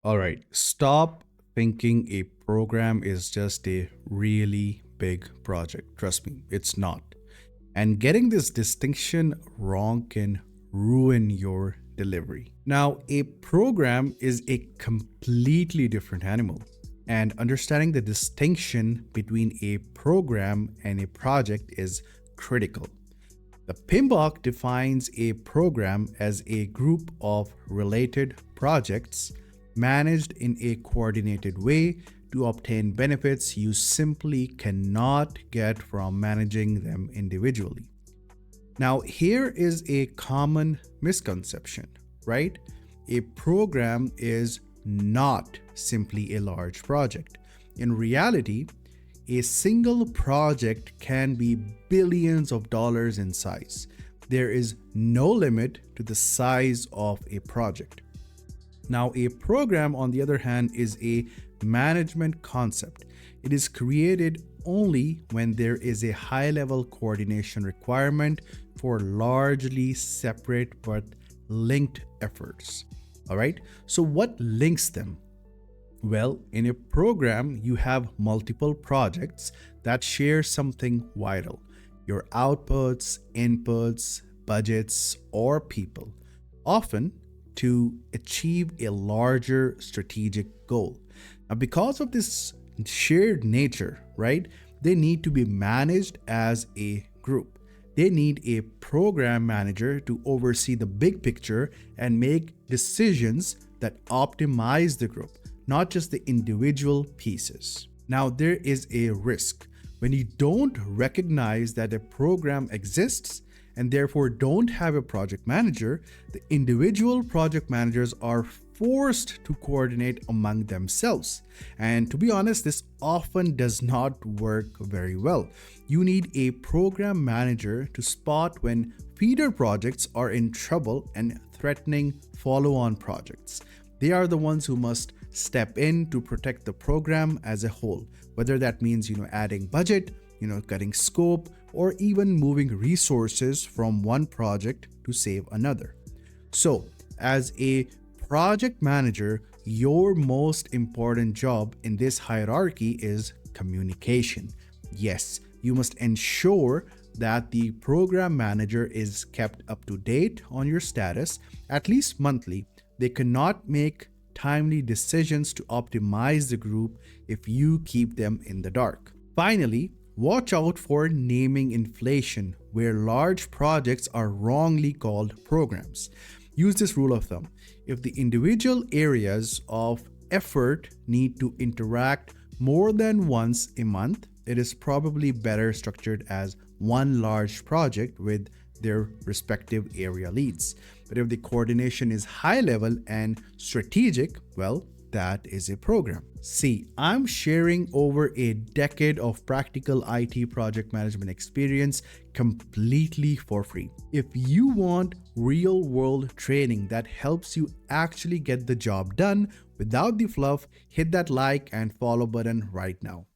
All right, stop thinking a program is just a really big project. Trust me, it's not. And getting this distinction wrong can ruin your delivery. Now, a program is a completely different animal, and understanding the distinction between a program and a project is critical. The PMBOK defines a program as a group of related projects managed in a coordinated way to obtain benefits you simply cannot get from managing them individually. Now, here is a common misconception, right? A program is not simply a large project. In reality, a single project can be billions of dollars in size. There is no limit to the size of a project. Now, a program, on the other hand, is a management concept. It is created only when there is a high level coordination requirement for largely separate but linked efforts. All right, so what links them? Well, in a program, you have multiple projects that share something vital: your outputs, inputs, budgets, or people, often to achieve a larger strategic goal. Now, because of this shared nature, right, they need to be managed as a group. They need a program manager to oversee the big picture and make decisions that optimize the group, not just the individual pieces. Now, there is a risk when you don't recognize that a program exists and therefore don't have a project manager. The individual project managers are forced to coordinate among themselves. And to be honest, this often does not work very well. You need a program manager to spot when feeder projects are in trouble and threatening follow on projects. They are the ones who must step in to protect the program as a whole, whether that means adding budget, cutting scope, or even moving resources from one project to save another. So, as a project manager, your most important job in this hierarchy is communication. Yes, you must ensure that the program manager is kept up to date on your status, at least monthly. They cannot make timely decisions to optimize the group if you keep them in the dark. Finally, watch out for naming inflation, where large projects are wrongly called programs. Use this rule of thumb. If the individual areas of effort need to interact more than once a month, it is probably better structured as one large project with their respective area leads. But if the coordination is high level and strategic, well, that is a program. See, I'm sharing over a decade of practical IT project management experience completely for free. If you want real world training that helps you actually get the job done without the fluff, hit that like and follow button right now.